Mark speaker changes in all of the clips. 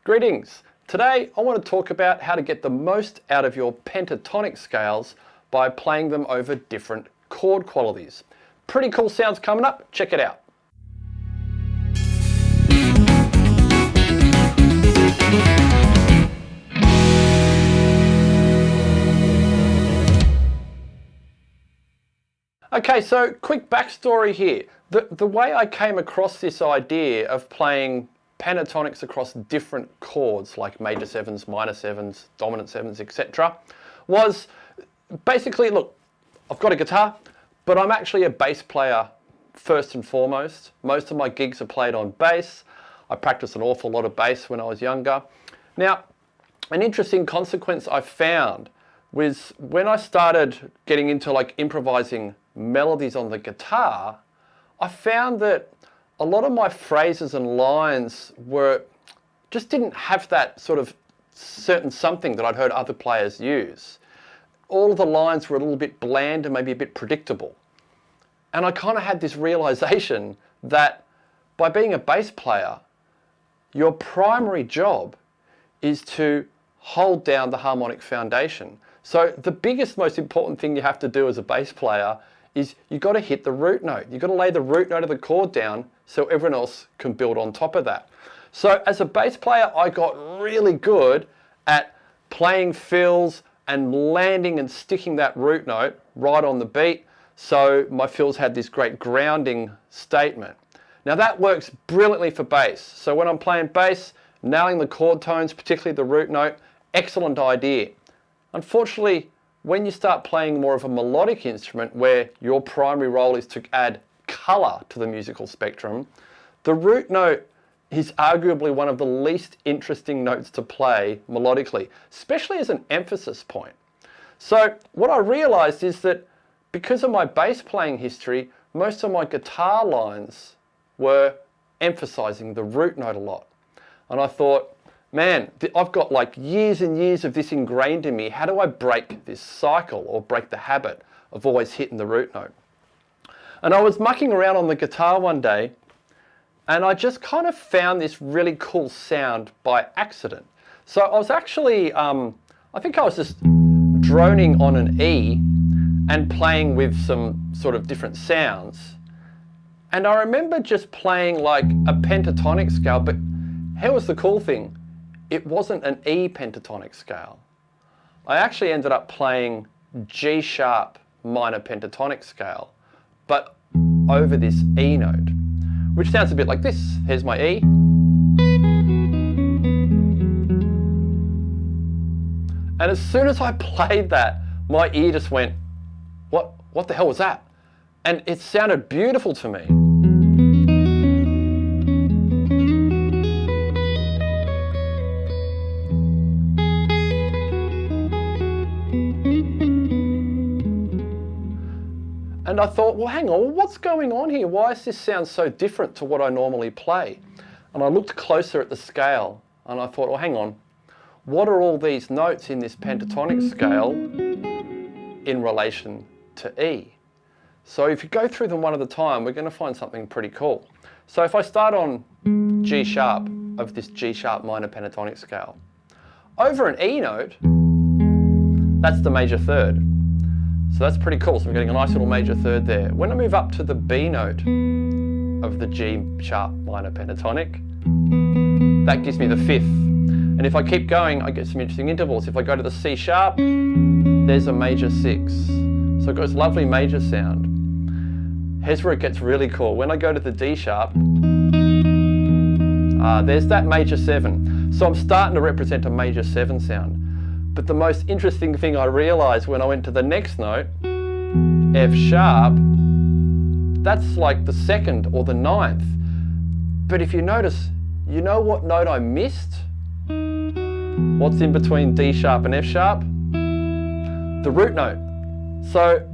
Speaker 1: Greetings. Today I want to talk about how to get the most out of your pentatonic scales by playing them over different chord qualities. Pretty cool sounds coming up, check it out. Okay, so quick backstory here. The way I came across this idea of playing pentatonics across different chords like major sevens, minor sevens, dominant sevens, etc. was basically, look, I've got a guitar, but I'm actually a bass player first and foremost. Most of my gigs are played on bass. I practiced an awful lot of bass when I was younger. Now, an interesting consequence I found was when I started getting into like improvising melodies on the guitar, I found that a lot of my phrases and lines just didn't have that sort of certain something that I'd heard other players use. All of the lines were a little bit bland and maybe a bit predictable. And I kind of had this realization that by being a bass player, your primary job is to hold down the harmonic foundation. So the biggest, most important thing you have to do as a bass player is you've got to hit the root note. You've got to lay the root note of the chord down so everyone else can build on top of that. So as a bass player, I got really good at playing fills and landing and sticking that root note right on the beat. So my fills had this great grounding statement. Now that works brilliantly for bass. So when I'm playing bass, nailing the chord tones, particularly the root note, excellent idea. Unfortunately, when you start playing more of a melodic instrument where your primary role is to add colour to the musical spectrum, the root note is arguably one of the least interesting notes to play melodically, especially as an emphasis point. So what I realised is that because of my bass playing history, most of my guitar lines were emphasising the root note a lot. And I thought, man, I've got like years and years of this ingrained in me. How do I break this cycle or break the habit of always hitting the root note? And I was mucking around on the guitar one day and I just kind of found this really cool sound by accident. So I was actually, I think I was just droning on an E and playing with some sort of different sounds. And I remember just playing like a pentatonic scale, but here was the cool thing. It wasn't an E pentatonic scale. I actually ended up playing G sharp minor pentatonic scale, but over this E note, which sounds a bit like this. Here's my E. And as soon as I played that, my ear just went, what the hell was that? And it sounded beautiful to me. And I thought, well, hang on, what's going on here? Why does this sound so different to what I normally play? And I looked closer at the scale and I thought, well, hang on, what are all these notes in this pentatonic scale in relation to E? So if you go through them one at a time, we're going to find something pretty cool. So if I start on G sharp of this G sharp minor pentatonic scale, over an E note, that's the major third. So that's pretty cool. So I'm getting a nice little major third there. When I move up to the B note of the G sharp minor pentatonic, that gives me the fifth. And if I keep going, I get some interesting intervals. If I go to the C sharp, there's a major six. So I've got this lovely major sound. Here's where it gets really cool. When I go to the D sharp, there's that major seven. So I'm starting to represent a major seven sound. But the most interesting thing I realized when I went to the next note, F sharp, that's like the second or the ninth. But if you notice, you know what note I missed? What's in between D sharp and F sharp? The root note. So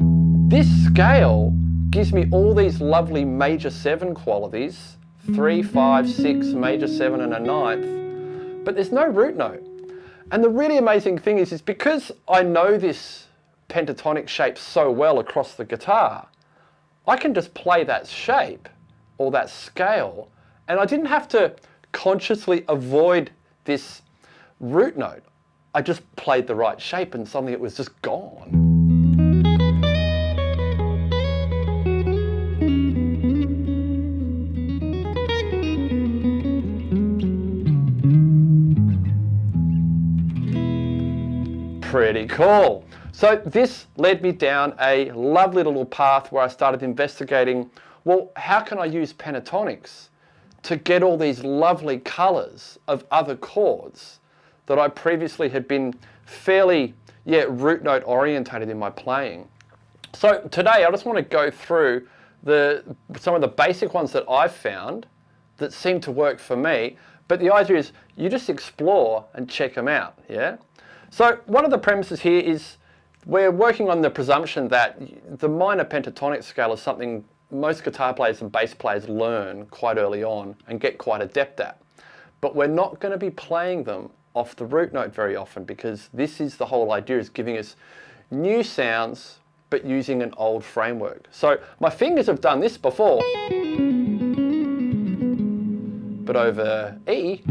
Speaker 1: this scale gives me all these lovely major seven qualities, 3, 5, 6, major seven and a ninth, but there's no root note. And the really amazing thing is because I know this pentatonic shape so well across the guitar, I can just play that shape or that scale, and I didn't have to consciously avoid this root note, I just played the right shape and suddenly it was just gone. Pretty cool. So this led me down a lovely little path where I started investigating, well, how can I use pentatonics to get all these lovely colors of other chords that I previously had been fairly, root note orientated in my playing. So today I just want to go through some of the basic ones that I've found that seem to work for me, but the idea is you just explore and check them out, yeah? So one of the premises here is we're working on the presumption that the minor pentatonic scale is something most guitar players and bass players learn quite early on and get quite adept at. But we're not going to be playing them off the root note very often, because this is the whole idea, is giving us new sounds but using an old framework. So my fingers have done this before, but over E,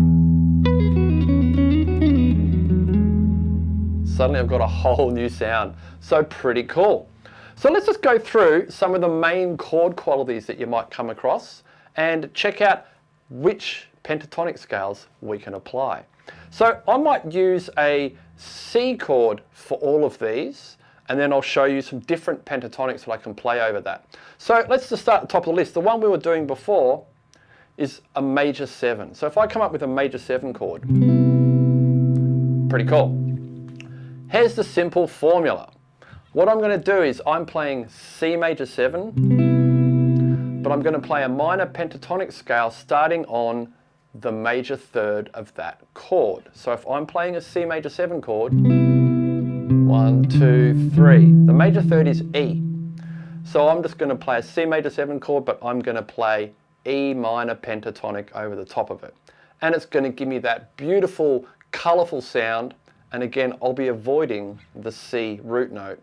Speaker 1: suddenly I've got a whole new sound. So pretty cool. So let's just go through some of the main chord qualities that you might come across and check out which pentatonic scales we can apply. So I might use a C chord for all of these, and then I'll show you some different pentatonics that I can play over that. So let's just start at the top of the list. The one we were doing before is a major 7. So if I come up with a major 7 chord, pretty cool. Here's the simple formula. What I'm going to do is I'm playing C major 7, but I'm going to play a minor pentatonic scale starting on the major third of that chord. So if I'm playing a C major 7 chord, 1, 2, 3. The major third is E. So I'm just going to play a C major 7 chord, but I'm going to play E minor pentatonic over the top of it. And it's going to give me that beautiful, colourful sound. And again, I'll be avoiding the C root note.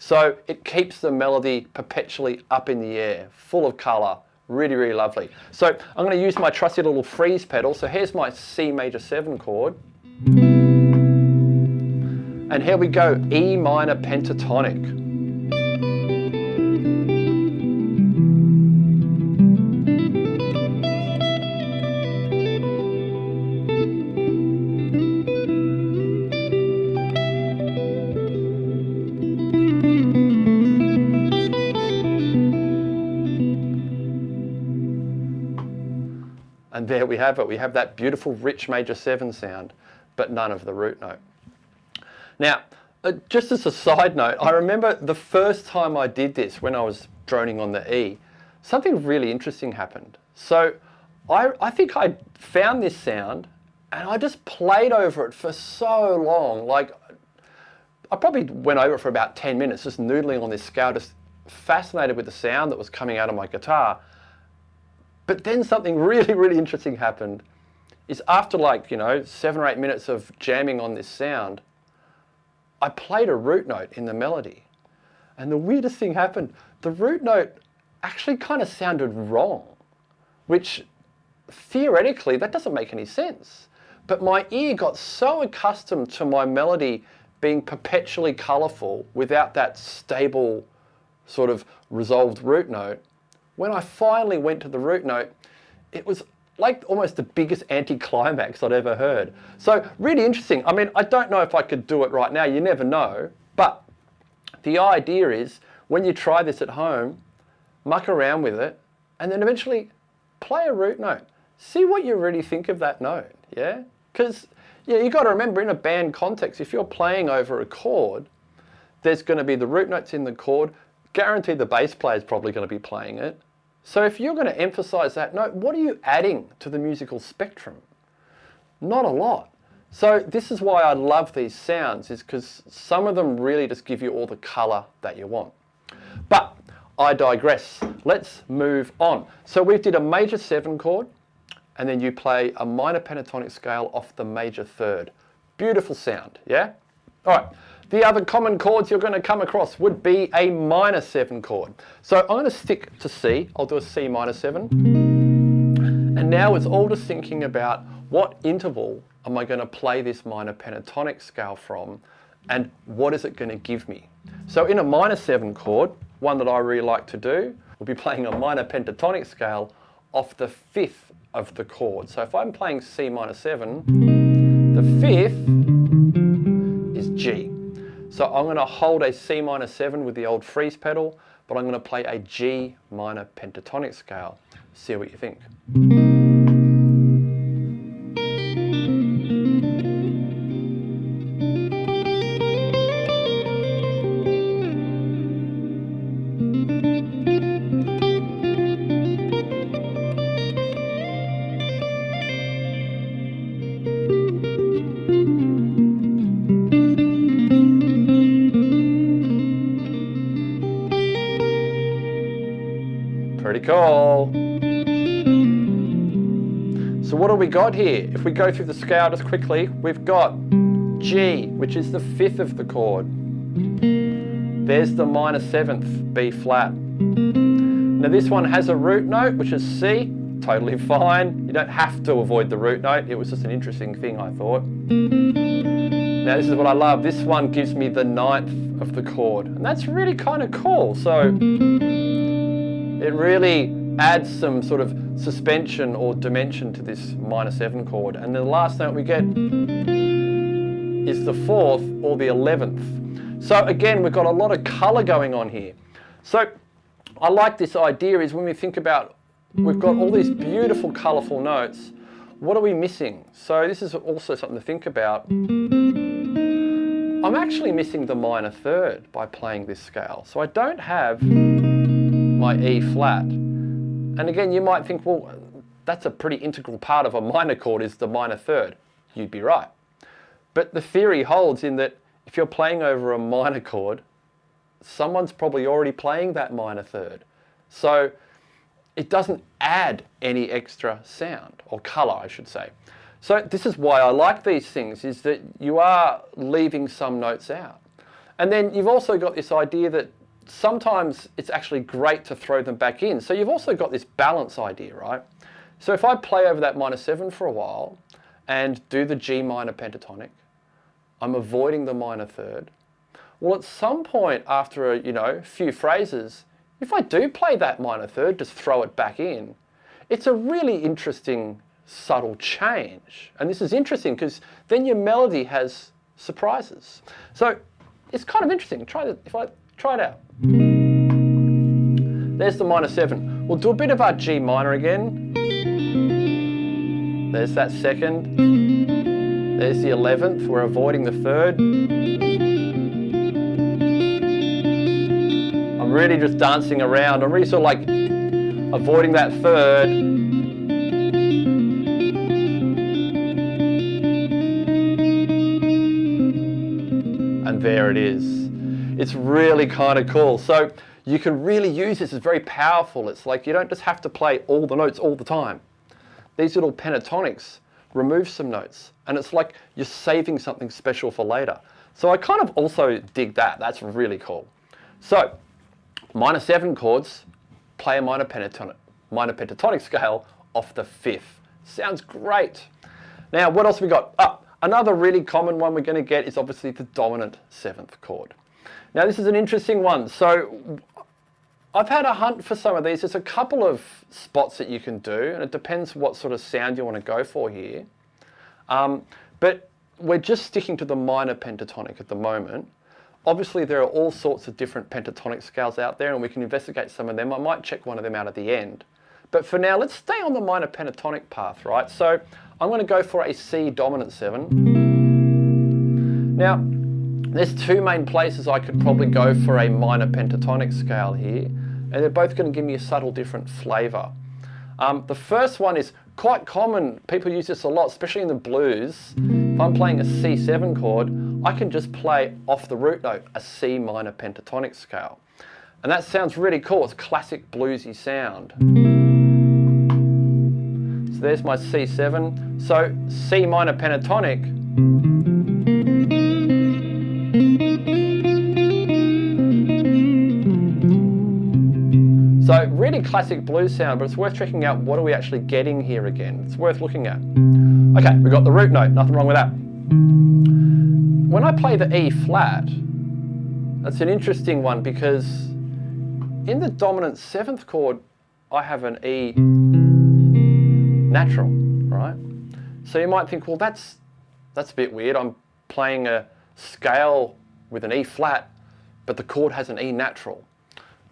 Speaker 1: So it keeps the melody perpetually up in the air, full of colour, really, really lovely. So I'm going to use my trusty little freeze pedal. So here's my C major 7 chord. And here we go, E minor pentatonic. And there we have it. We have that beautiful rich major 7 sound, but none of the root note. Now, just as a side note, I remember the first time I did this when I was droning on the E, something really interesting happened. So I think I found this sound and I just played over it for so long. Like, I probably went over it for about 10 minutes, just noodling on this scale, just fascinated with the sound that was coming out of my guitar. But then something really, really interesting happened. Is after 7 or 8 minutes of jamming on this sound, I played a root note in the melody. And the weirdest thing happened. The root note actually kind of sounded wrong, which theoretically, that doesn't make any sense. But my ear got so accustomed to my melody being perpetually colourful without that stable sort of resolved root note. When I finally went to the root note, it was like almost the biggest anticlimax I'd ever heard. So really interesting. I mean, I don't know if I could do it right now. You never know. But the idea is when you try this at home, muck around with it, and then eventually play a root note. See what you really think of that note, yeah? Because you've got to remember, in a band context, if you're playing over a chord, there's going to be the root notes in the chord. Guaranteed the bass player is probably going to be playing it. So if you're going to emphasize that note, what are you adding to the musical spectrum? Not a lot. So this is why I love these sounds, is because some of them really just give you all the color that you want. But I digress. Let's move on. So we did a major 7 chord, and then you play a minor pentatonic scale off the major third. Beautiful sound, yeah? All right. The other common chords you're going to come across would be a minor 7 chord. So I'm going to stick to C. I'll do a C minor 7. And now it's all just thinking about what interval am I going to play this minor pentatonic scale from, and what is it going to give me? So in a minor 7 chord, one that I really like to do, we'll be playing a minor pentatonic scale off the 5th of the chord. So if I'm playing C minor 7, the 5th is G. So I'm going to hold a C minor 7 with the old freeze pedal, but I'm going to play a G minor pentatonic scale. See what you think. Pretty cool. So what do we got here? If we go through the scale just quickly, we've got G, which is the 5th of the chord. There's the minor 7th, B flat. Now this one has a root note, which is C, totally fine. You don't have to avoid the root note. It was just an interesting thing, I thought. Now this is what I love. This one gives me the 9th of the chord, and that's really kind of cool. So it really adds some sort of suspension or dimension to this minor 7 chord. And the last note we get is the 4th or the 11th. So again, we've got a lot of color going on here. So I like this idea is when we think about, we've got all these beautiful colorful notes, what are we missing? So this is also something to think about. I'm actually missing the minor 3rd by playing this scale. So I don't have my E flat. And again, you might think, well, that's a pretty integral part of a minor chord is the minor 3rd. You'd be right. But the theory holds in that if you're playing over a minor chord, someone's probably already playing that minor 3rd. So it doesn't add any extra sound, or color, I should say. So this is why I like these things, is that you are leaving some notes out. And then you've also got this idea that sometimes it's actually great to throw them back in. So you've also got this balance idea, right? So if I play over that minor 7 for a while and do the G minor pentatonic, I'm avoiding the minor 3rd. Well, at some point after a few phrases, if I do play that minor 3rd, just throw it back in, it's a really interesting subtle change. And this is interesting because then your melody has surprises. So it's kind of interesting. If I try it out. There's the minor 7. We'll do a bit of our G minor again. There's that 2nd. There's the 11th. We're avoiding the 3rd. I'm really just dancing around. I'm really sort of like avoiding that 3rd. And there it is. It's really kind of cool. So you can really use this. It's very powerful. It's like you don't just have to play all the notes all the time. These little pentatonics remove some notes, and it's like you're saving something special for later. So I kind of also dig that. That's really cool. So minor 7 chords, play a minor pentatonic scale off the 5th. Sounds great. Now what else have we got? Another really common one we're going to get is obviously the dominant 7th chord. Now this is an interesting one. So I've had a hunt for some of these. There's a couple of spots that you can do, and it depends what sort of sound you want to go for here. But we're just sticking to the minor pentatonic at the moment. Obviously there are all sorts of different pentatonic scales out there, and we can investigate some of them. I might check one of them out at the end. But for now, let's stay on the minor pentatonic path, right? So I'm going to go for a C dominant 7. Now, there's two main places I could probably go for a minor pentatonic scale here, and they're both going to give me a subtle different flavour. The first one is quite common. People use this a lot, especially in the blues. If I'm playing a C7 chord, I can just play off the root note a C minor pentatonic scale. And that sounds really cool. It's classic bluesy sound. So there's my C7. So C minor pentatonic. So really pretty classic blues sound, but it's worth checking out what are we actually getting here again. It's worth looking at. Okay, we've got the root note, nothing wrong with that. When I play the E flat, that's an interesting one because in the dominant 7th chord, I have an E natural, right? So you might think, well, that's a bit weird. I'm playing a scale with an E flat, but the chord has an E natural.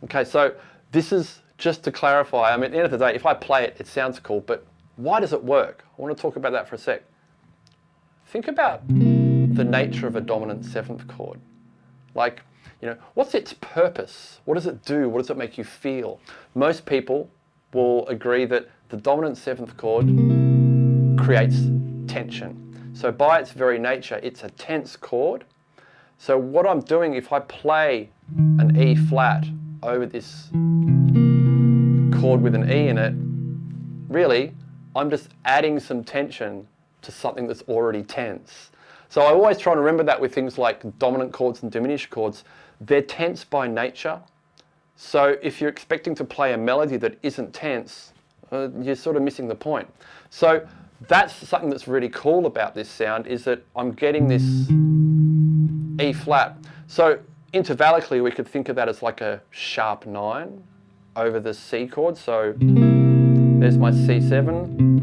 Speaker 1: Okay, so this is just to clarify. I mean, at the end of the day, if I play it, it sounds cool, but why does it work? I want to talk about that for a sec. Think about the nature of a dominant 7th chord. Like, you know, what's its purpose? What does it do? What does it make you feel? Most people will agree that the dominant 7th chord creates tension. So by its very nature, it's a tense chord. So what I'm doing, if I play an E flat over this chord with an E in it, really, I'm just adding some tension to something that's already tense. So I always try and remember that with things like dominant chords and diminished chords. They're tense by nature. So if you're expecting to play a melody that isn't tense, you're sort of missing the point. So that's something that's really cool about this sound, is that I'm getting this E flat. So intervallically, we could think of that as like a sharp 9 over the C chord. So there's my C7.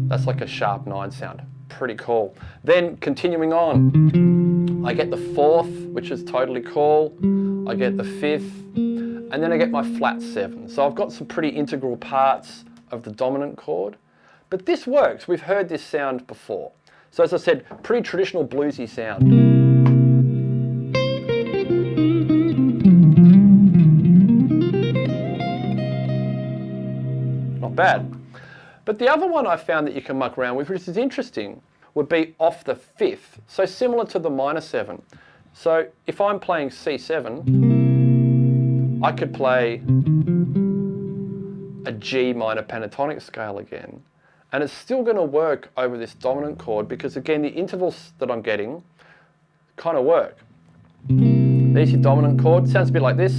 Speaker 1: That's like a sharp 9 sound. Pretty cool. Then continuing on, I get the 4th, which is totally cool. I get the 5th, and then I get my flat 7. So I've got some pretty integral parts of the dominant chord. But this works. We've heard this sound before. So as I said, pretty traditional bluesy sound. Not bad. But the other one I found that you can muck around with, which is interesting, would be off the 5th. So similar to the minor 7. So if I'm playing C7, I could play a G minor pentatonic scale again. And it's still going to work over this dominant chord because, again, the intervals that I'm getting kind of work. There's your dominant chord. Sounds a bit like this.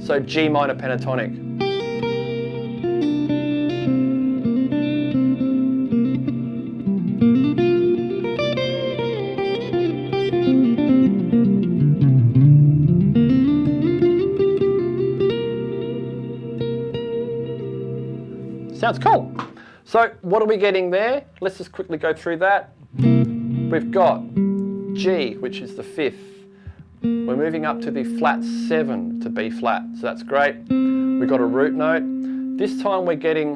Speaker 1: So G minor pentatonic. Sounds cool. So what are we getting there? Let's just quickly go through that. We've got G, which is the 5th. We're moving up to the flat 7 to B flat, so that's great. We've got a root note. This time we're getting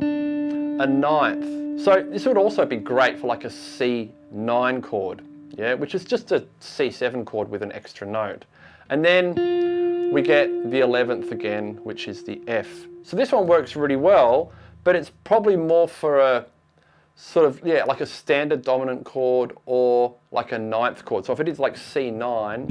Speaker 1: a 9th. So this would also be great for like a C9 chord, yeah, which is just a C7 chord with an extra note. And then we get the 11th again, which is the F. So this one works really well, but it's probably more for a sort of, yeah, like a standard dominant chord or like a 9th chord. So if it is like C9,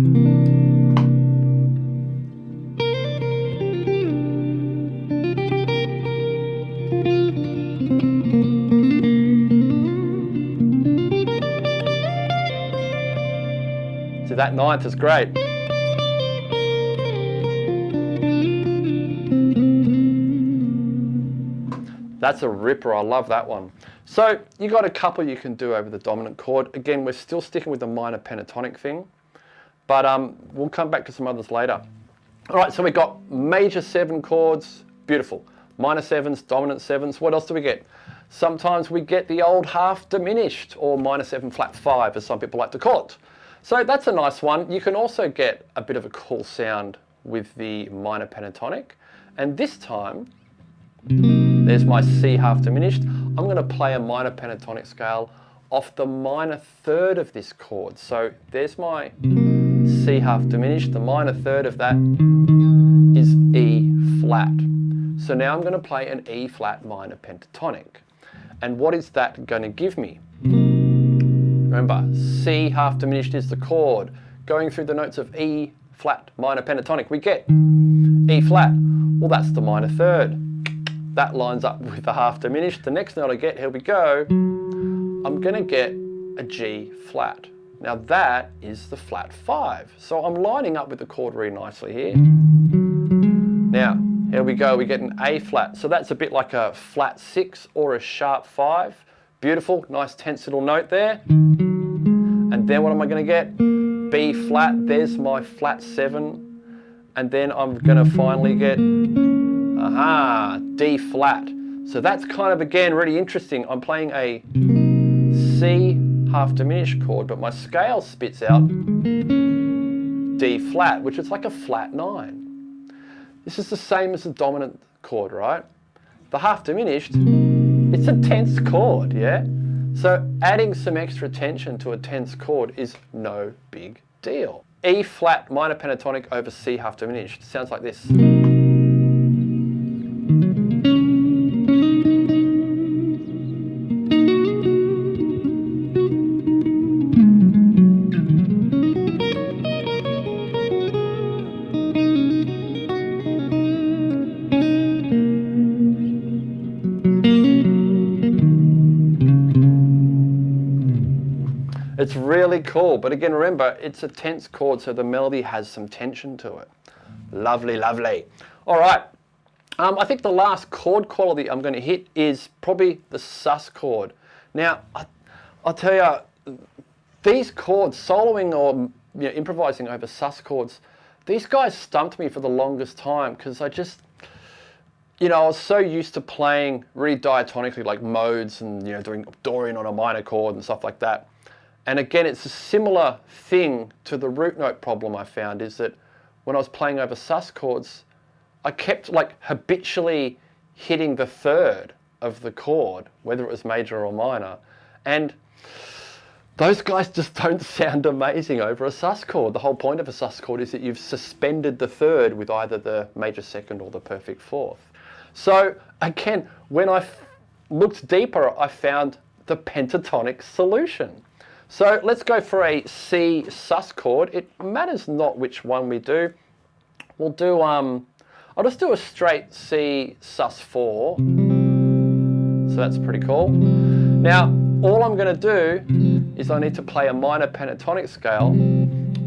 Speaker 1: so that 9th is great. That's a ripper, I love that one. So you got a couple you can do over the dominant chord. Again, we're still sticking with the minor pentatonic thing, but we'll come back to some others later. All right, so we got major 7 chords, beautiful. Minor 7s, dominant 7s, what else do we get? Sometimes we get the old half diminished, or minor 7 flat 5, as some people like to call it. So that's a nice one. You can also get a bit of a cool sound with the minor pentatonic, and this time, there's my C half diminished. I'm going to play a minor pentatonic scale off the minor 3rd of this chord. So there's my C half diminished. The minor 3rd of that is E flat. So now I'm going to play an E flat minor pentatonic. And what is that going to give me? Remember, C half diminished is the chord. Going through the notes of E flat minor pentatonic, we get E flat. Well, that's the minor 3rd. That lines up with the half diminished. The next note I get, here we go, I'm going to get a G flat. Now that is the flat 5. So I'm lining up with the chord really nicely here. Now, here we go, we get an A flat. So that's a bit like a flat 6 or a sharp 5. Beautiful, nice tense little note there. And then what am I going to get? B flat, there's my flat 7. And then I'm going to finally get, D flat. So that's kind of, again, really interesting. I'm playing a C half diminished chord, but my scale spits out D flat, which is like a flat 9. This is the same as the dominant chord, right? The half diminished, it's a tense chord, yeah? So adding some extra tension to a tense chord is no big deal. E flat minor pentatonic over C half diminished. Sounds like this. It's really cool, but again, remember, it's a tense chord, so the melody has some tension to it. Lovely, lovely. All right, I think the last chord quality I'm going to hit is probably the sus chord. Now, I'll tell you, these chords, soloing or improvising over sus chords, these guys stumped me for the longest time because I just, I was so used to playing really diatonically, like modes and doing Dorian on a minor chord and stuff like that. And again, it's a similar thing to the root note problem I found, is that when I was playing over sus chords, I kept like habitually hitting the third of the chord, whether it was major or minor. And those guys just don't sound amazing over a sus chord. The whole point of a sus chord is that you've suspended the third with either the major second or the perfect fourth. So again, when I looked deeper, I found the pentatonic solution. So let's go for a C sus chord. It matters not which one we do. We'll do, I'll just do a straight C sus 4. So that's pretty cool. Now, all I'm going to do is I need to play a minor pentatonic scale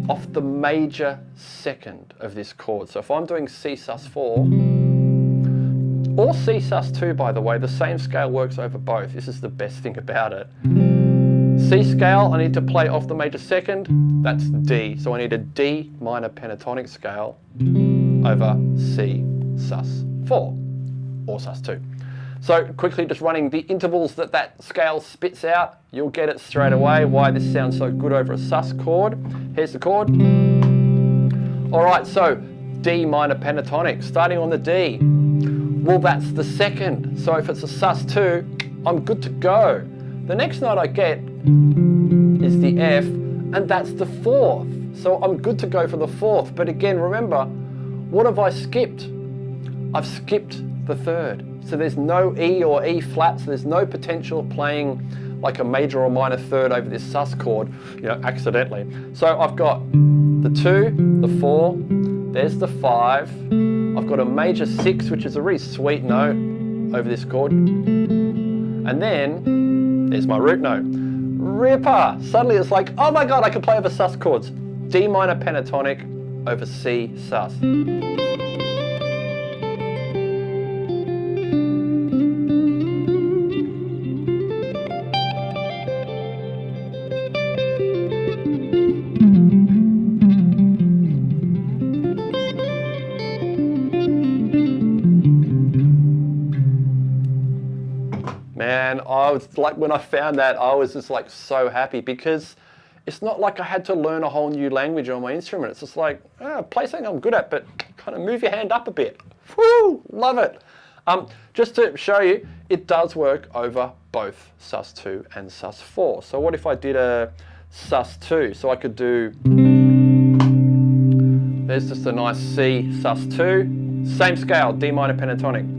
Speaker 1: off the major second of this chord. So if I'm doing C sus 4, or C sus 2, by the way, the same scale works over both. This is the best thing about it. C scale, I need to play off the major second, that's D. So I need a D minor pentatonic scale over C sus 4 or sus 2. So quickly just running the intervals that scale spits out, you'll get it straight away why this sounds so good over a sus chord. Here's the chord. All right, so D minor pentatonic, starting on the D. Well, that's the second. So if it's a sus 2, I'm good to go. The next note I get is the F, and that's the fourth. So I'm good to go for the fourth. But again, remember, what have I skipped? I've skipped the third. So there's no E or E flat, so there's no potential of playing like a major or minor third over this sus chord, accidentally. So I've got the 2, the 4, there's the 5, I've got a major 6, which is a really sweet note over this chord, and then there's my root note. Ripper! Suddenly it's like, oh my god, I can play over sus chords. D minor pentatonic over C sus. Man, I was like, when I found that, I was just like so happy because it's not like I had to learn a whole new language on my instrument. It's just like, play something I'm good at, but kind of move your hand up a bit. Woo, love it. Just to show you, it does work over both sus 2 and sus 4. So what if I did a sus 2? So I could do, there's just a nice C sus 2, same scale, D minor pentatonic.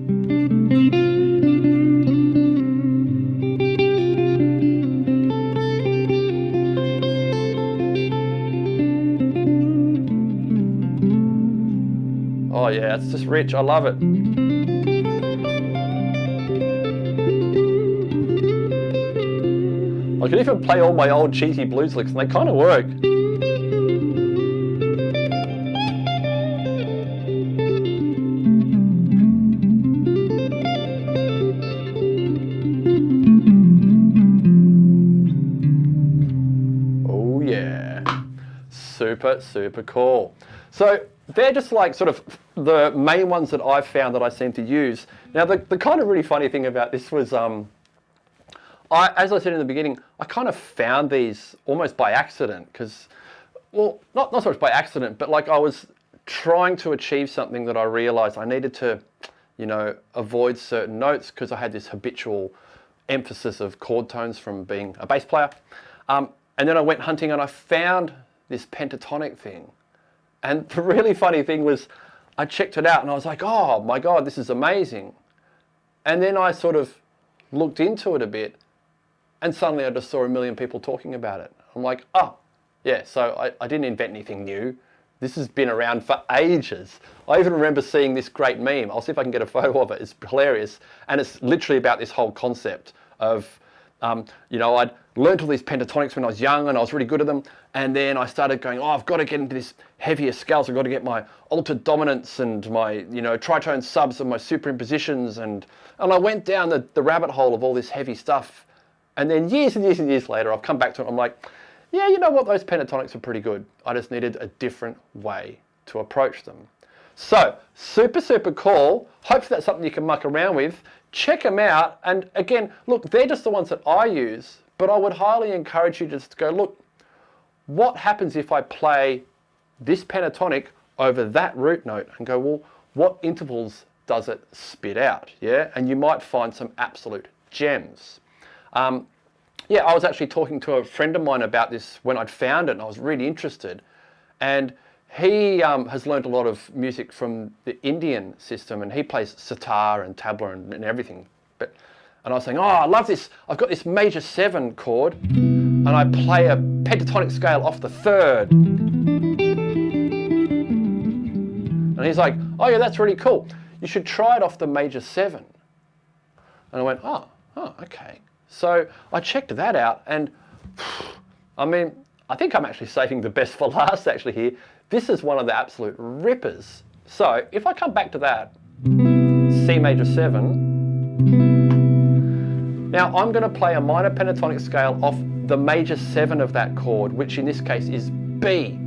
Speaker 1: Oh yeah, it's just rich, I love it. I can even play all my old cheesy blues licks and they kind of work. super, super cool. So they're just like sort of the main ones that I've found that I seem to use. Now, the kind of really funny thing about this was, as I said in the beginning, I kind of found these almost by accident because, well, not so much by accident, but like I was trying to achieve something that I realized I needed to, you know, avoid certain notes because I had this habitual emphasis of chord tones from being a bass player. And then I went hunting and I found this pentatonic thing. And the really funny thing was I checked it out and I was like, oh my God, this is amazing. And then I sort of looked into it a bit and suddenly I just saw a million people talking about it. I'm like, oh, yeah, so I didn't invent anything new. This has been around for ages. I even remember seeing this great meme. I'll see if I can get a photo of it. It's hilarious. And it's literally about this whole concept of, you know, I'd learned all these pentatonics when I was young and I was really good at them. And then I started going, oh, I've got to get into this heavier scale. So I've got to get my altered dominants and my, you know, tritone subs and my superimpositions. And I went down the rabbit hole of all this heavy stuff. And then years and years and years later, I've come back to it. I'm like, yeah, you know what? Those pentatonics are pretty good. I just needed a different way to approach them. So super, super cool. Hopefully that's something you can muck around with. Check them out. And again, look, they're just the ones that I use, but I would highly encourage you just to go, look, what happens if I play this pentatonic over that root note and go, well, what intervals does it spit out? Yeah. And you might find some absolute gems. Yeah, I was actually talking to a friend of mine about this when I'd found it and I was really interested. And he has learned a lot of music from the Indian system and he plays sitar and tabla and everything. And I was saying, oh, I love this. I've got this major 7 chord and I play a pentatonic scale off the 3rd. And he's like, oh yeah, that's really cool. You should try it off the major 7. And I went, oh, okay. So I checked that out and I mean, I think I'm actually saving the best for last actually here. This is one of the absolute rippers. So if I come back to that, C major 7, now I'm going to play a minor pentatonic scale off the major 7 of that chord, which in this case is B.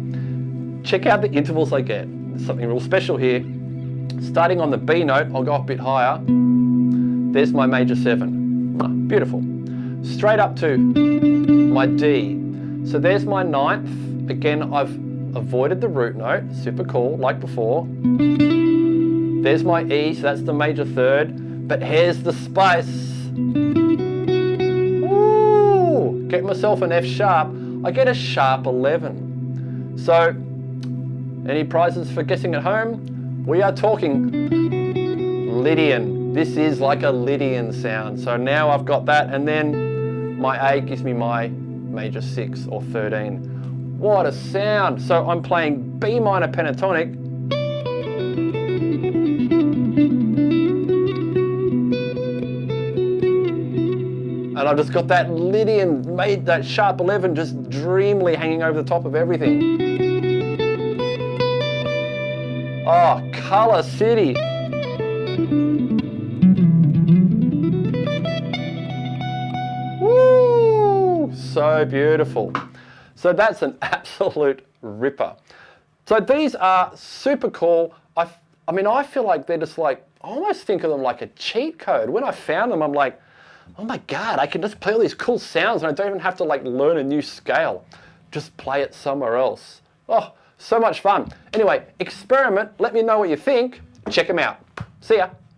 Speaker 1: Check out the intervals I get. There's something real special here. Starting on the B note, I'll go up a bit higher. There's my major 7. Beautiful. Straight up to my D. So there's my 9th. Again, I've avoided the root note. Super cool, like before. There's my E, so that's the major 3rd. But here's the spice. Ooh, get myself an F sharp. I get a sharp 11. So, any prizes for guessing at home? We are talking Lydian. This is like a Lydian sound. So now I've got that, and then my A gives me my major 6 or 13. What a sound. So I'm playing B minor pentatonic. And I've just got that Lydian, made that sharp 11 just dreamily hanging over the top of everything. Oh, Color City. Woo! So beautiful. So that's an absolute ripper. So these are super cool. I mean, I feel like they're just like, I almost think of them like a cheat code. When I found them, I'm like, oh my God, I can just play all these cool sounds and I don't even have to like learn a new scale. Just play it somewhere else. Oh, so much fun. Anyway, experiment. Let me know what you think. Check them out. See ya.